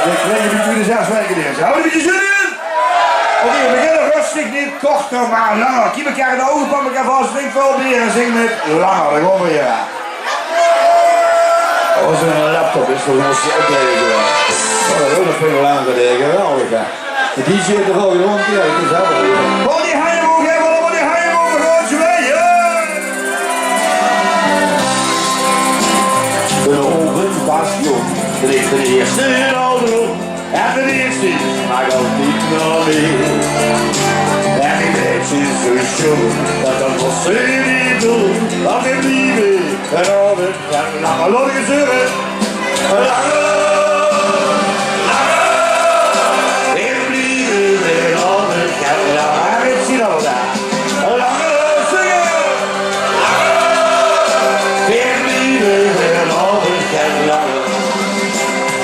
Ik krijg een beetje de 6 weken deze. Hou een beetje zin in! Oké, we beginnen rustig, niet korter, maar langer. Keep elkaar in de ogen, pak elkaar vast, drink veel bier en zing met langer. Dan gaan we weer aan. Als er een laptop is, dan gaan we opleggen. Oh, dat is ook nog veel langer gelegen, geweldig hè. De DJ er al gewoon, ja, dat is helemaal. Wat die haaien mogen hebben, wat die haaien mogen gewoon zwaaien. De oven was jong, dreef de eerste in ouderop. En de eerste mag altijd nog meer. En die meisjes zo schoon, dat dan was ze niet doen. Dat ik liefde, en ouder, en lange lollige zeuren. Lange, ik liefde, en ouder, en lange, en ik zie dat daar. Lange, zingen. Ik liefde, en ouder, en lange.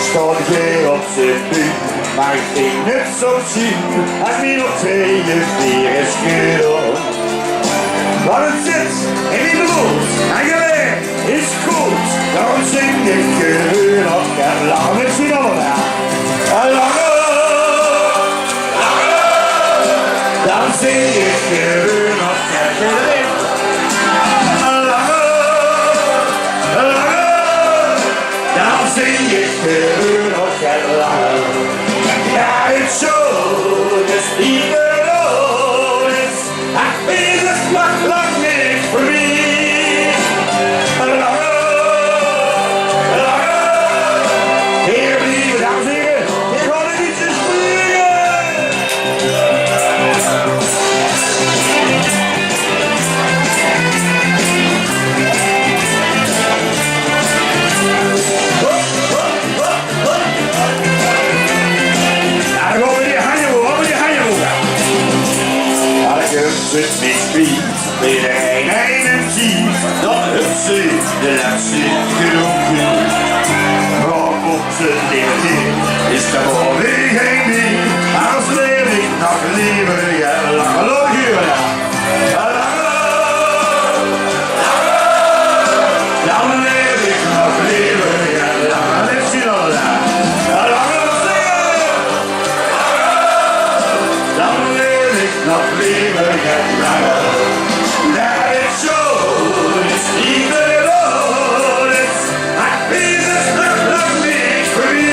Stond je op zijn buik, maar ik ging net zo zien als wie nog 2 of 4 is gedaan. Wat het zit in die bloed en gelijk is goed, dan zing ik gewoon op en lang met z'n allen. Lange, dan zing ik gewoon op en gelijk. Dan zing ik gewoon op en lang. Ja, het zo, dus niet verloren is. Ik weet het nog lang niet voor mij. Lange, lange. Hier, lieve dames en heren, ik ga er ietsjes het niet spiet, iedereen en ziet, dan heeft ze de laatste gedronken. Rock op zijn dingen is er wel weer geen ding, als leef ik nog liever, ja, lange logje, dan leef ik nog liever, ja, lange lefje, dan leef ik nog liever, ja. That it shows it's even honest. I feel this look me free.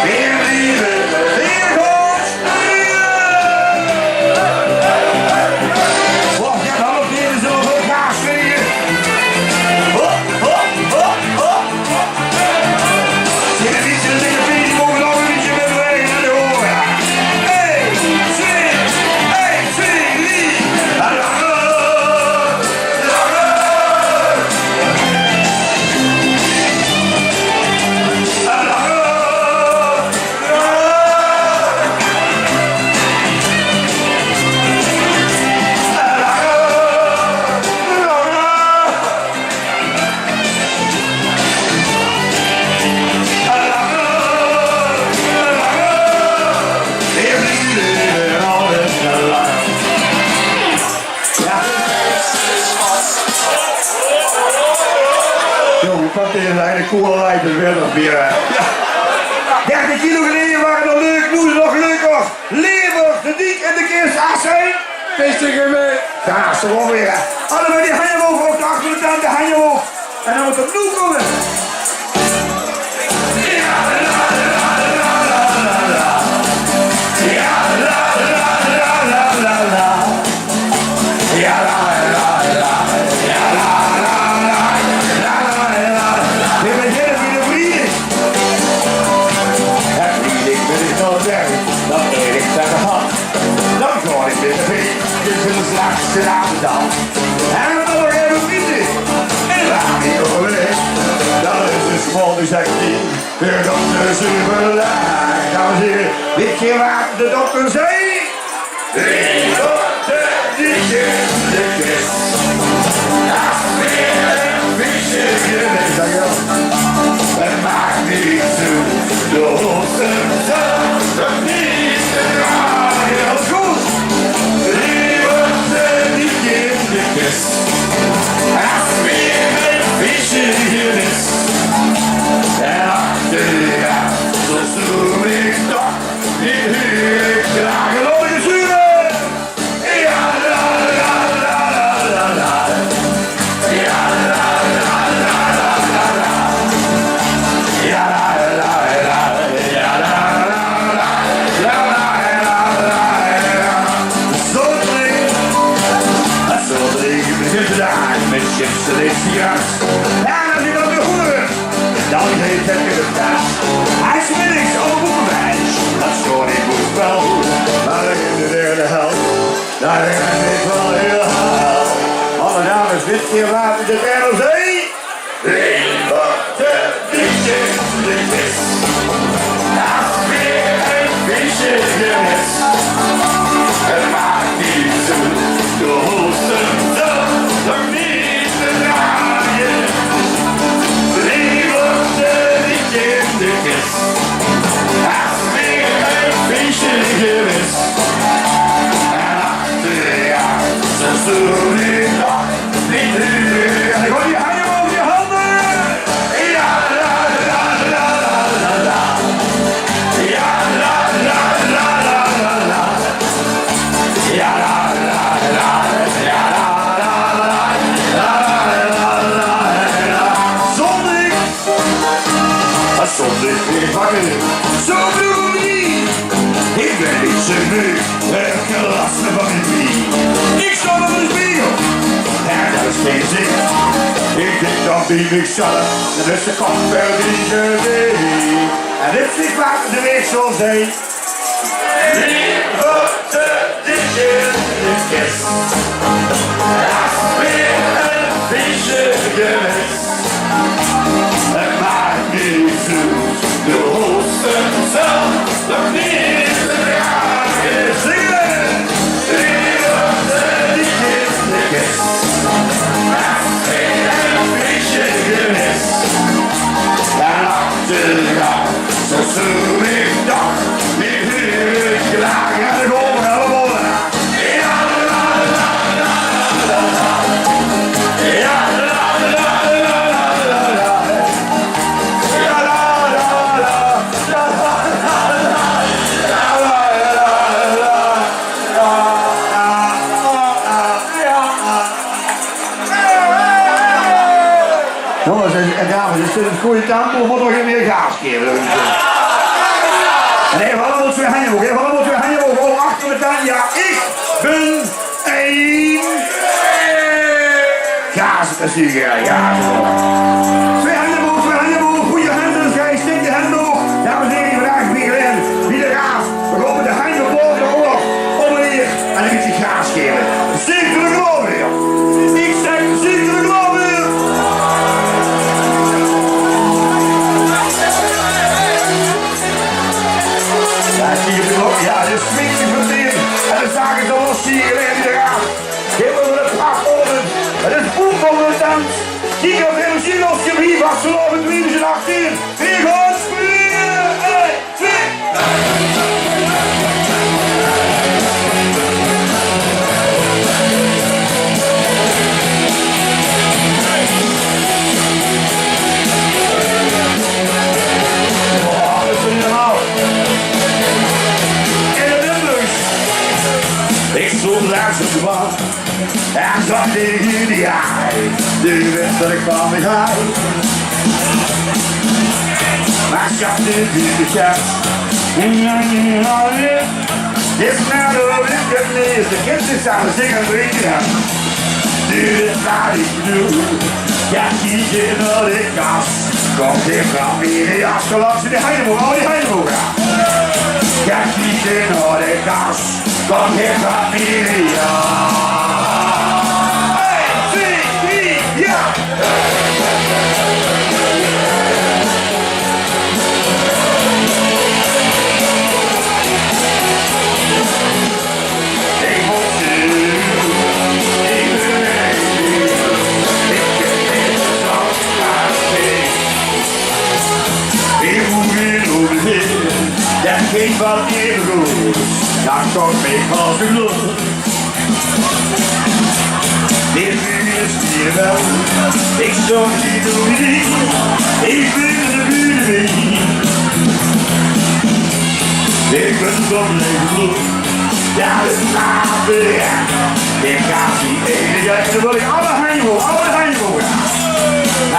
Weer lieve, weer goed. Wacht, ik heb half weer zo goed gaas springen. Hop, hop, hop, hop. Zie je niet zo'n dikke vriend, die mogen nog een beetje met bewegen naar de horen. Wat is een coole lijst, dat wil nog weer. Ja. 30 kilo geleden waren nog leuk, nu is het nog leuker. Lever, de diek en de kist, Assen. Feestigen mee. Daar is er gewoon weer. Allemaal die handen over op de achterkant, de handen over. En dan moet het nu komen. Ja, la la la la la la. Ja, la la la la la la. Ja, la la la. Ja, la la la. We beginnen met de vrienden. En vrienden, ik ben het nou zeggen. Dan eet ik zeggen hand. Dan ga ik met de vrienden. Dus in de straks avond dan. En dan nog even vrienden. En dan ga ik overweg. Dat is dus gewoon de zakje. De dokter superlaag. Dames en heren, weet je wat de dokter zei? De dokter die geeft de kist. Dat is weer een visje geweest. Het maakt niet zo, de hoogste zelf, de meeste dragen heel goed. Lieve die in de kist, als weer een visje keer later de derde zee. Leven de liedjes, de vis. Naast weer een visje gemist. Het maakt niet zo, de hoogste dag, nog niet te draaien. Leven de liedjes, de vis. Naast weer een visje gemist. En achter jaar, zo zo'n dag, niet duur. En ik hoor je handen over je handen. Ja, la, la, la, la, la, la. Ja, la, la, la, la, la, la. Ja, la, la, la, ja, la, la, la, la, la, la, la. Zondag. Zondag weer wakker. Zo doe ik niet. Ik ben niet zo moe. Ik heb last van mijn knie. Ik sta op de spiegel. En dat is geen zin. Ik denk dan die ik zelf. Dat is de kop verdiende weg. En dit is vaak de weg zoals hij. Lieve de dichtjes. Laat weer een visje gemist. Het maakt niet zo. De hoogste zelf nog niet te dragen. Zingen! Lieve de dichtjes. Laat weer een visje gemist. En achteraan, zo zo'n ik dag, weer huur ik klaar. Ja, de golven, alle golven. Ja, la, la, la, la, la. Ja, la, la, la, la, la, la. Ja, la, la, la, la, la, la, jongens en dames, is dit een goede tempo of wordt nog geen meer gaas geven? En even allemaal twee handen omhoog, even allemaal twee handen omhoog. Oh, achter me dan, ja, ik ben één. Gaas, dat zie je, gaas. Twee handen omhoog, goede handen, ga je steek je handen omhoog. Dames en heren, vandaag weer wie de gaas. We gaan de handen boven de oorlog, om en hier, en dan moet je gaas geven. Steek voor de geloof weer. Ik zeg, steek voor de geloof weer. Ja, de swingje verdient. En de zaken zo los zie je in de raad. Geef me een pracht over. Het is voetbaldansdans. Kijk op de energielosgebied. Wat zo op het wiel zijn 18. We gaan springen. 1, 2. Oh, dat is niet normaal. Ik stond langs de zwart en zag tegen die haai. Die wist dat ik van me ga. Maar schat dit in de kast. En dit is nou de is de kindjes aan de zingen en drinken. Dit is wat ik doe. Ja, kies je naar de kast. Kom dit van weer in jas. Geloof je die heideboek, al die heideboek. Ja, kies je naar de kast. Kom hier van hier, ja. 1, 2, 3, ja. Ik moet nu, ik ben nu. Ik heb dit zo graag. Ik moet weer overheen. Dat geeft wat in roos. Dan kom ik als een lucht. Dit is hier wel. Ik zorg niet door die. Ik ben de buurt. Ik ben van leven bloed. Ja, dat is maar weer. Ik ga niet eten. Ja, dan wil ik alle heimel.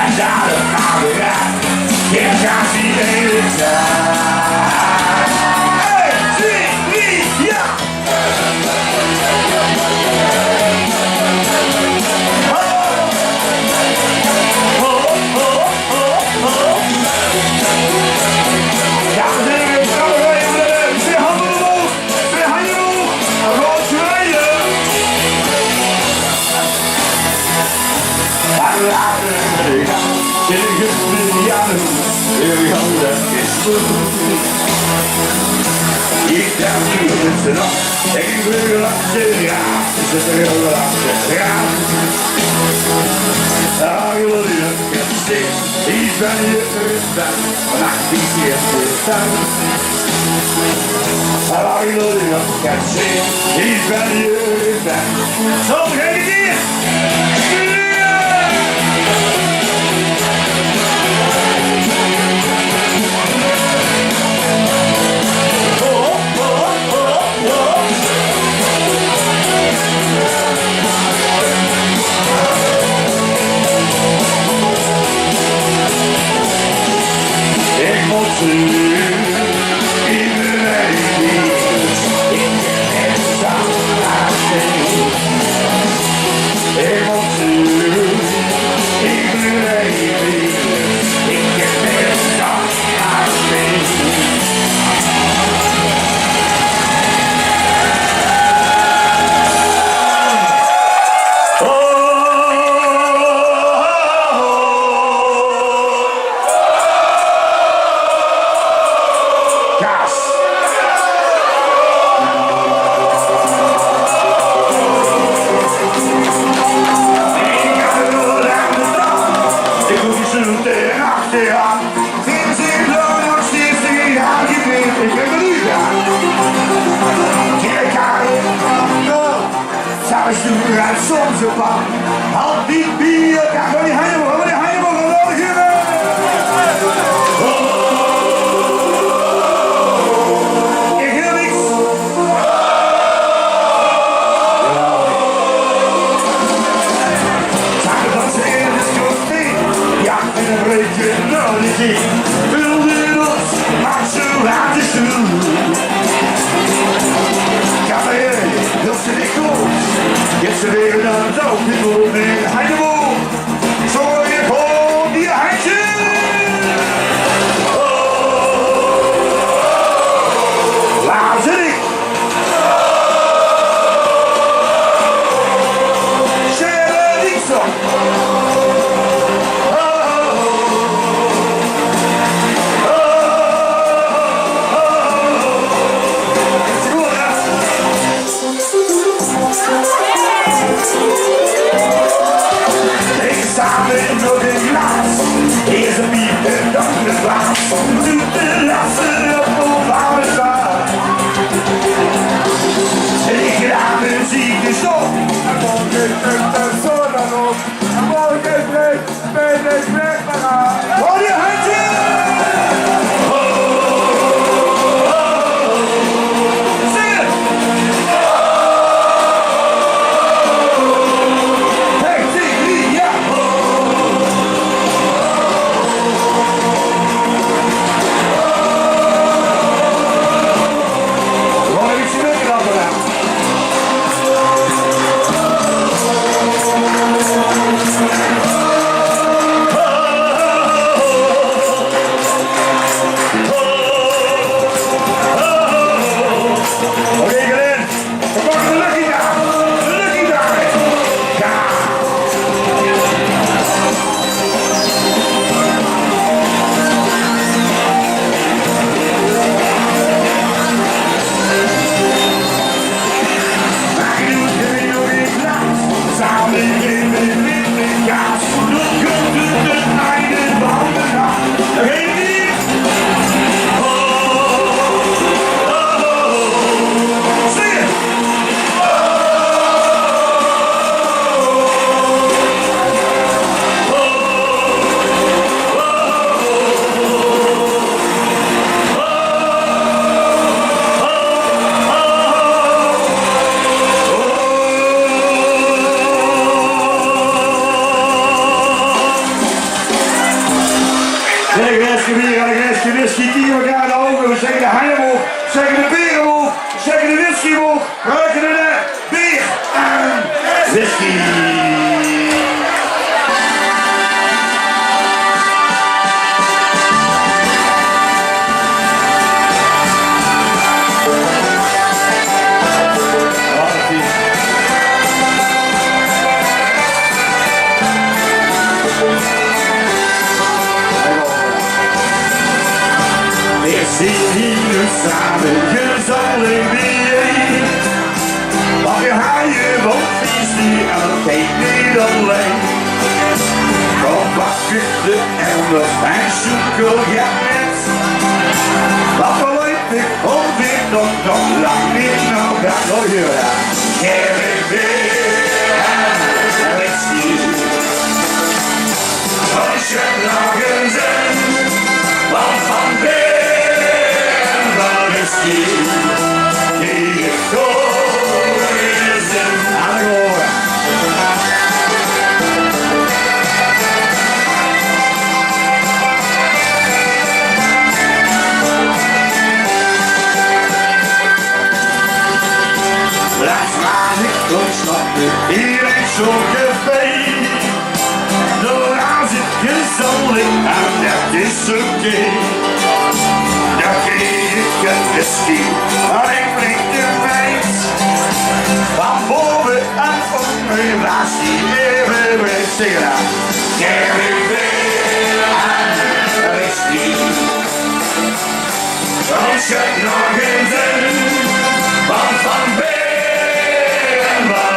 En daar is maar weer. Ik ga niet eten. 1, 2, 3, ja! Every home that is smooth. Ik dacht niet met z'n allen. Ik wil lachen, ja. Is het heel lachen, ja. Ah, je wil je kan zien. Hier ben je terug. Vannacht die eerste tijd. Ah, je wil je kan zien. Hier ben je terug. Zo, geen idee. Soms een pan, al die bier, ja, wil je helemaal, ik heel niks. Zagen dat ze in de schoot ja, en een beetje nodig. Wilde los, maar zo laat is toe. Ja, maar dat ze niet goed. Jetzt wäre dann auch die Boden Heideboom. So ihr kommt die Heidchen. Wahnsinnig. Schöne Dixon. Samen door de glas, is een bier en dan de glas. Doet de lasten op boven zwaar. En ik raak muziek is op. En morgen is de zon erop. En morgen is het weg naar haar. Hoor je handje? We zeggen de heinemoeg, zeggen de berenmoeg, zeggen de whiskymoeg, ruiken de bier en whisky. zit hier nu samen gezamenlijk bijeen. Mag je haaien, want vies die en dat geeft niet alleen. Kom bakken de emmer en zoekel je net. Wat verleid ik om dit nog lang niet nog dat hoor je dat. Geef ik weer en whisky. Als je nog eens in, want van bier en van whisky. Die ik door je zin aan de horen. Hier is zo'n café, daar zit gezellig en dat is oké. Daar kreeg ik een whisky, maar ik drink de wijn. Van boven en onder was die even weer zingen. Geef ik weer een whisky. Als je nog eens in, want van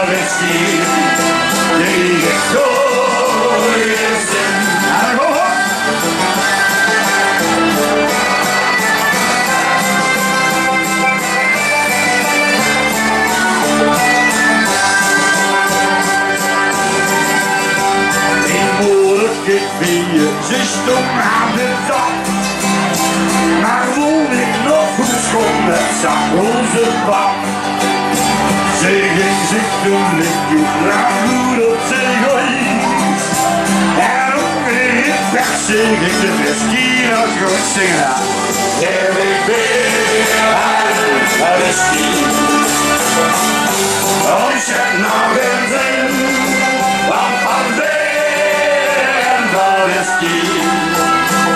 whisky, die ik door je zin. En go op! In moeilijke bier, ze stond aan de top. Maar woon ik nog goed schoon met zakroze pap. Ze ging zich toen lichtje graag goed op zich uit. En ook weer in weg zing ik de whisky nog goed zingen. Geef ik weer een whisky. Als je nog eens in, want van weer en van whisky.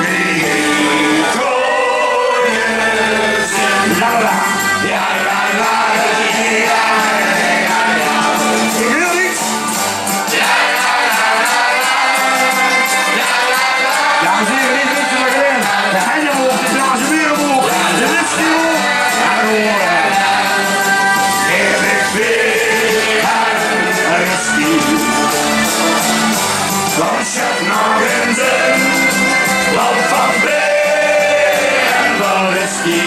Die ik door je zin. Ja, ja, ja. Als je nog eens in, want van bier en van whisky,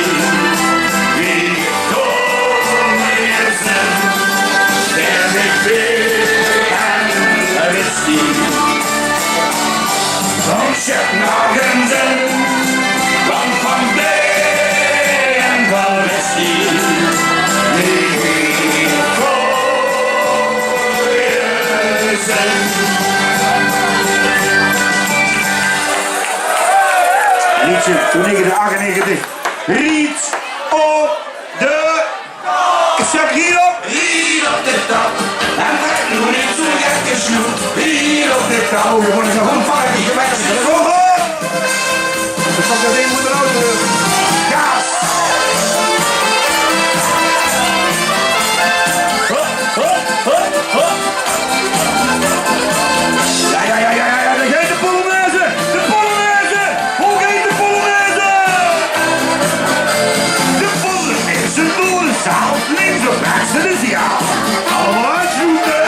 wie ik door je zin, geef ik bier en whisky. Als je nog eens in, want van bier en van whisky, wie ik door je zin. Liedje toen 1998. Riet op de top. Ik zeg hier op. Riet op de top. En trek nu niet zo'n gekke snoet. Riet op de top. Oh, je moet nog een vangen die gewerkt is. Go, go! De pak dat ding moet eruit. Gas! Hop, hop, hop, hop. Ja, ja, ja, ja, ja, daar gaat de Polonaise! De Polonaise! Hoe gaat de Polonaise? De Polonaise door de zaal, links op rechts, dat is ideaal. Allemaal uitzoeken.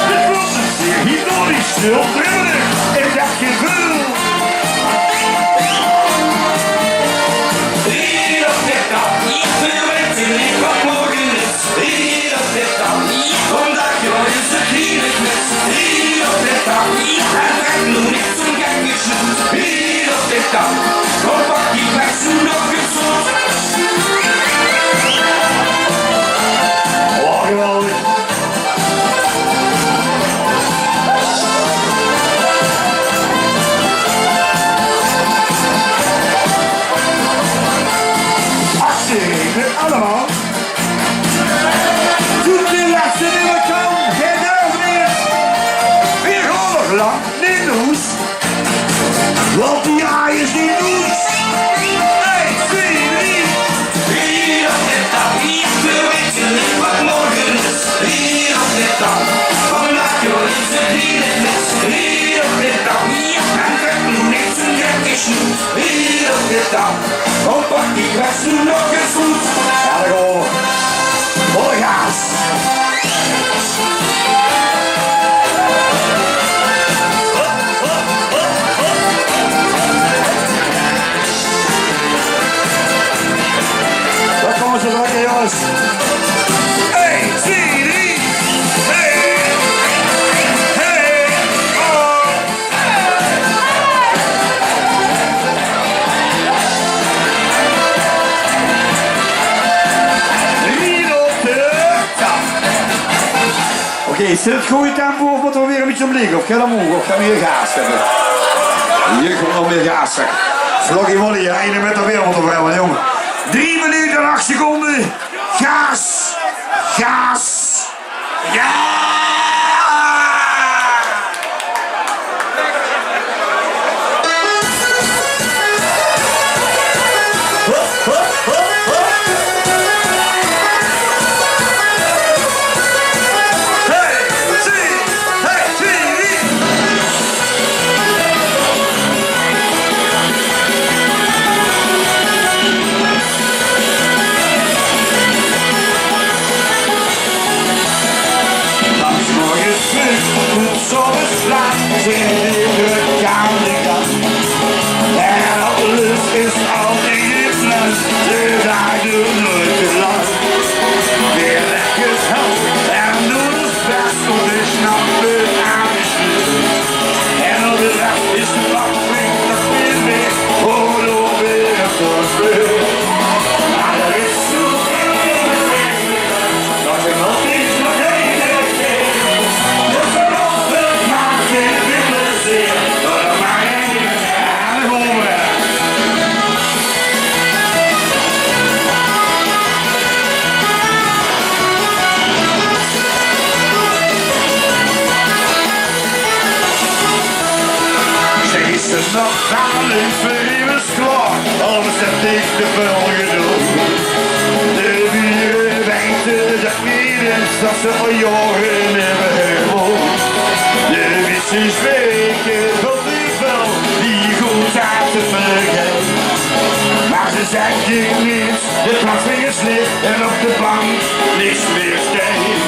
De klop is hier, hier nog niet stil, trillen in dat gevoel. Hier op dit dag, we weten niet wat morgen is. Hier op dit dag, omdat je al eens het hier is mis. Hier op dit dag, en trek nu niet zo'n gekke snoet. Hier op dit dag, kom pak die mensen nog gezond. Oh, geweldig. Achterin allemaal. Doe de laatste nieuwe kan, geen durf meer. Weer nog lang, niet noes. Want die haai is niet noes. Hey, zie je niet? Hier op dit dag, we weten niet wat morgen is. Hier op dit dag, vandaag joh is het hier niet mis. Hier op dit dag, en trek nu niet zo'n gekke snoet. Hier op Is dit het goede tempo of moeten we weer een beetje omliggen? Of ga je omhoog? Of gaan we hier gaas hebben? Hier komt nog meer gaas, zeg. Vloggie Molly, ja, 1 meter weer wat over, jongen. 3 minuten en 8 seconden. Gaas! Gaas! Ja! En alles is al in het land, dus hij doet nooit te lang. Weer lekker help en doe het best, want ik snap het aan de schuld. En op de rest is de wachtring, dat weer weer, hoor op weer voor veel. Maar er is nog één dat je nog niet nog één keer. Dus vanochtend maakt dit weer plezier. Is er nog aan een vreemdsklar, anders heb ik de velgen door. De buren weten dat weer dat ze al jaren hebben gewoond. De wissers weten dat ik wel die goed uit te vergeten. Maar ze zeggen niets, de klasvingers ligt en op de bank niks meer steekt.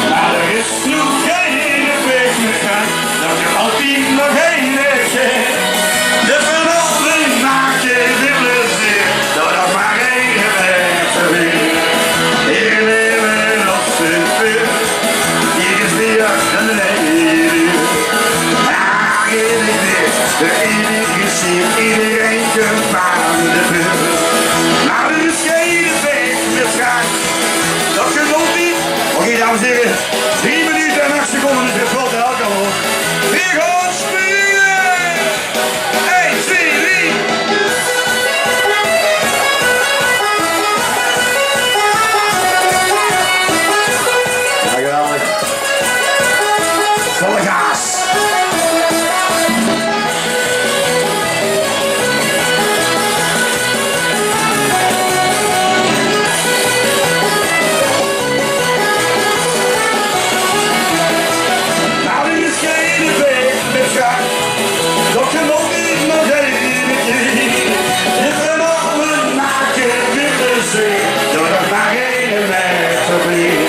Maar er is nog geen weg meer gaan, dat er altijd nog heen is. De verandering maakt je weer plezier, doordat maar één weg te weer. Hier leven op z'n vuur, hier is weer een leven. Hier is weer de enige zin, iedereen kunt aan de buurt. Maar er is geen weg meer schaak, dat geloof niet. Oké, dames en heren, 3 minuten en 8 seconden is het grote alcohol. Weer gewoon springen! 1, 2, 3! Ja, geweldig. Volle gas. Dat je nog niet nog één keer. Je vermogen maakt je weer plezier. Doordat maar één weg te vliegen.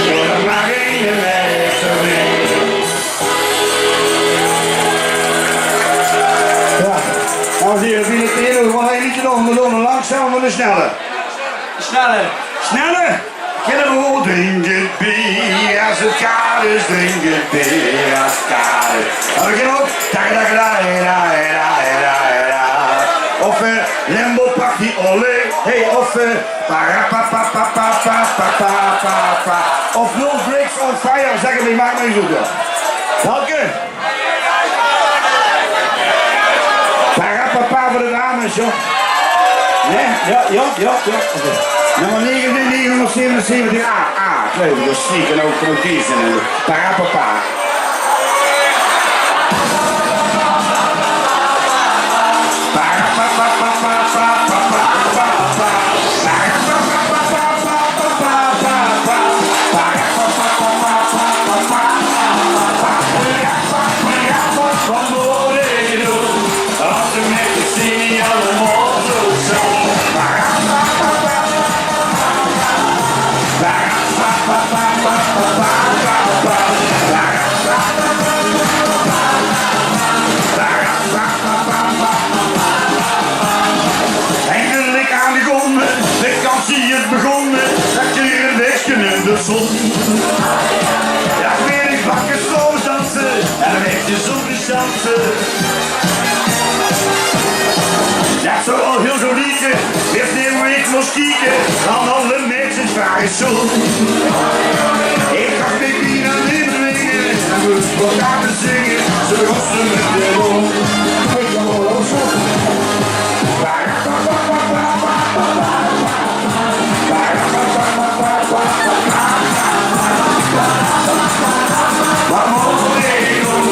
Doordat maar één weg te vliegen. Ja, dames en heren, wie het eerder gewoon een liedje nog, we doen een langzaam en een snelle. Sneller. Sneller? Kunnen we gewoon drinken bier, als het koud is, drinken bier, als het koud is. En we kunnen ook of Lembo pak die olé, hey, of of No Bricks on Fire, zeg hem, ik maak me zoeken. Welke? Parapapa voor de dames, joh. Nee? Ja. Okay. Nummer 977 A, kleuter, dus sneak en ook gewoon kiezen. Parapapa. De zon. Ja, weer ik wakker zo dansen en dan heeft je zo'n chansen. Ja, zo al heel zo liedje, eerst neem ik nog kieken, dan alle mensen vragen zo. Ik ga baby naar binnen. we gaan zingen, ze rossen met de boom. Ik kan wel los op. Wat mogen we doen?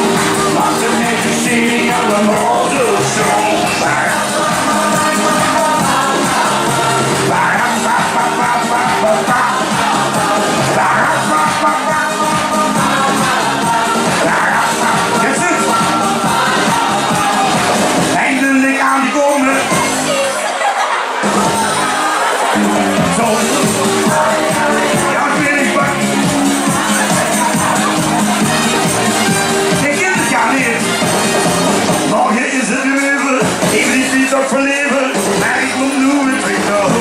Laat ze netjes zien aan de motorstroom. Eindelijk aangekomen. Zo. Ja, ik ben niet bang. Ik ken het ja niet. Morgen is het weer. Ik liet niet op verleven. Maar ik moet nu weer terug.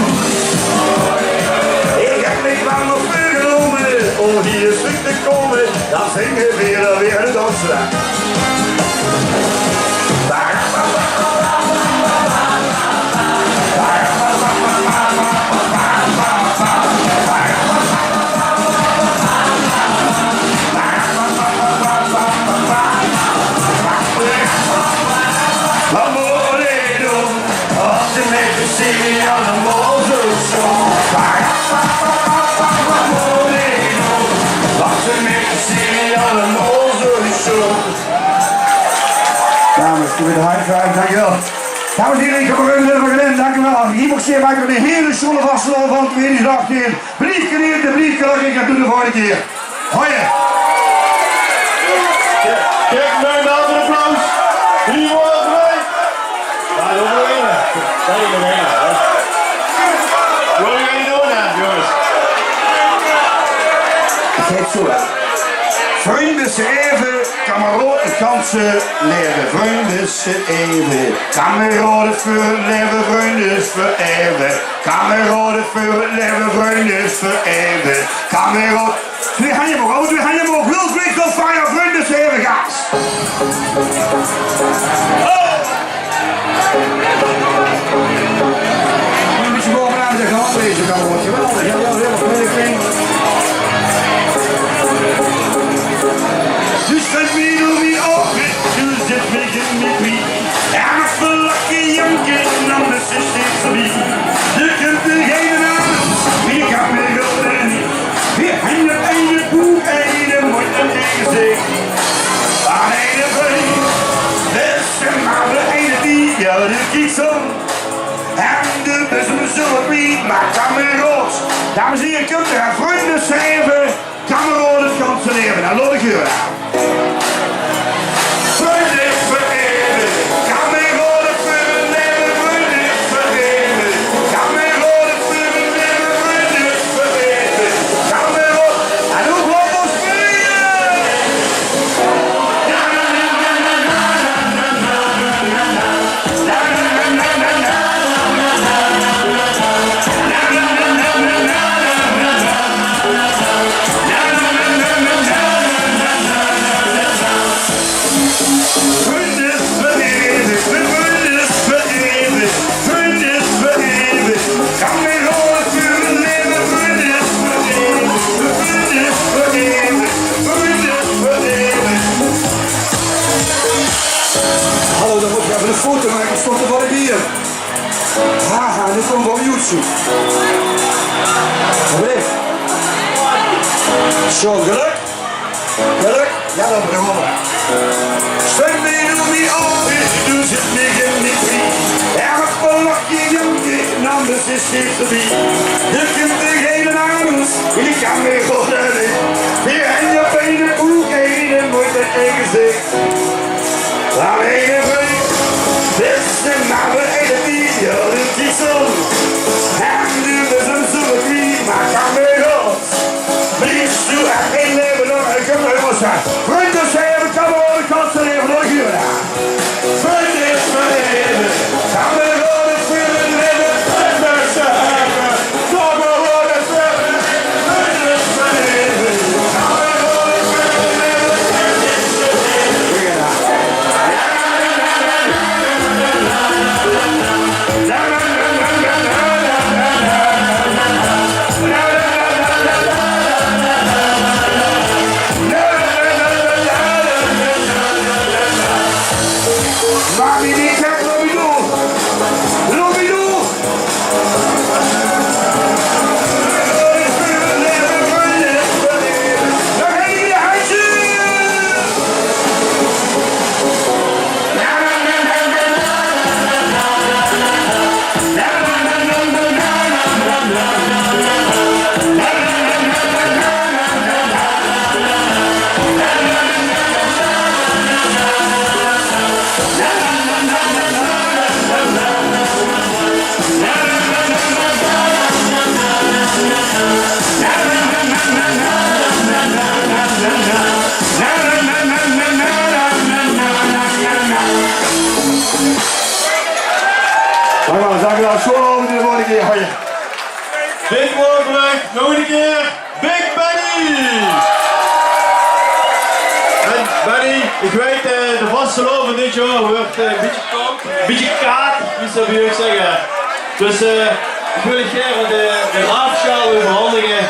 Ik heb niet lang nog meegenomen. Om hier terug te komen. Dan zingen we weer een dansraad. Dames, doe weer de high five, dankjewel. Dames en heren, ik heb een reuze dankjewel. Hier mag zeer maken we de hele stoelen vastlopen van 2018. Brief geneerd, de brief gelukkig, ik ga doen de volgende keer. Hoi! Kijk, nu een ander applaus. 3 woorden gelijk. Ja, doe er een. Dat is er een. Wat ga je doen dan, jongens? Het heet zo, hè. Vrienden ze even, kameraden kansen leven. Vrienden ze even, kameraden voor het leven, vrienden voor even. Kameraden voor het leven, vrienden voor even. Kameraden. Twee handen omhoog, twee handen omhoog. Will Briggs on fire, vrienden ze even, gas. Oh! Een beetje bovenaan de hand lezen kan worden. Geweldig, heel moeilijk. Dus het middel wie open, dus het begint met wie. En het verlakken janken, dan is het steeds zo wie. Je kunt er geen naam, wie kan me gelden niet. Wie hangt het ene boek, ene moet en ene zegt. Aan ene vriend, beste maar de ene die, ja de kiesel. En de beste zullen wie, maar kan me rood. Dames en heren, kunt er vrienden schrijven. Kameraden kansen leven, nou laat ik je aan. Vrienden vereven, kameraden voor het leven, vrienden vereven. Kameraden voor het leven, vrienden vereven. Kameraden, en hoe wordt ons vrienden? Na na na na na na na na na na na na na na Hallo, dan moet je even een foto maken, stond er wel hier. Haha, dit komt op YouTube. Wat is? Zo, geluk? Geluk? Ja, dan begonnen we. Steun me door me op, dus het liggen niet wie. Er wordt verlakje janken, anders is het te wie. Je kunt er geen namens, ik kan weer worden niet. Weer en je benen, hoe één moet het één gezicht. Laat één vriend, beste maar de ene die, ja de kiesel. En nu is een zo'n wie, maar kan weer goed. Blief toe en geen leven nog, ik heb er helemaal zijn. Vrienden zijn, kan wel de kansen leven, nog hier aan. Vrienden is mijn leven, kan weer goed het vuren leven. Vrienden zijn hebben, toch wel goed het vuren. Vrienden is mijn leven, kan weer goed het vuren leven. Vrienden is mijn leven. Laat me niet zeggen, wat we doen. Wat we doen. Dan ga je naar huis. Dankjewel, zo over de volgende keer. Hoi. Big mogelijk, nog een keer, Big Benny! En Benny, ik weet de vaste loop van dit jaar wordt een beetje kaart, wie zou je zeggen. Dus ik wil graag de raafschaal overhandigen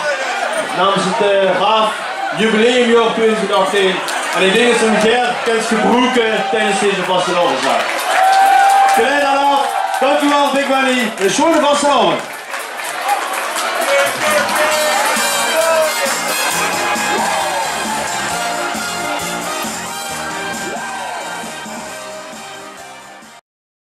namens het raaf jubileumjaar 2018. En ik denk dat ze hem graag kunnen gebruiken tijdens deze vaste loop. Klein aan af, dankjewel Big Benny, een schone vaste loop.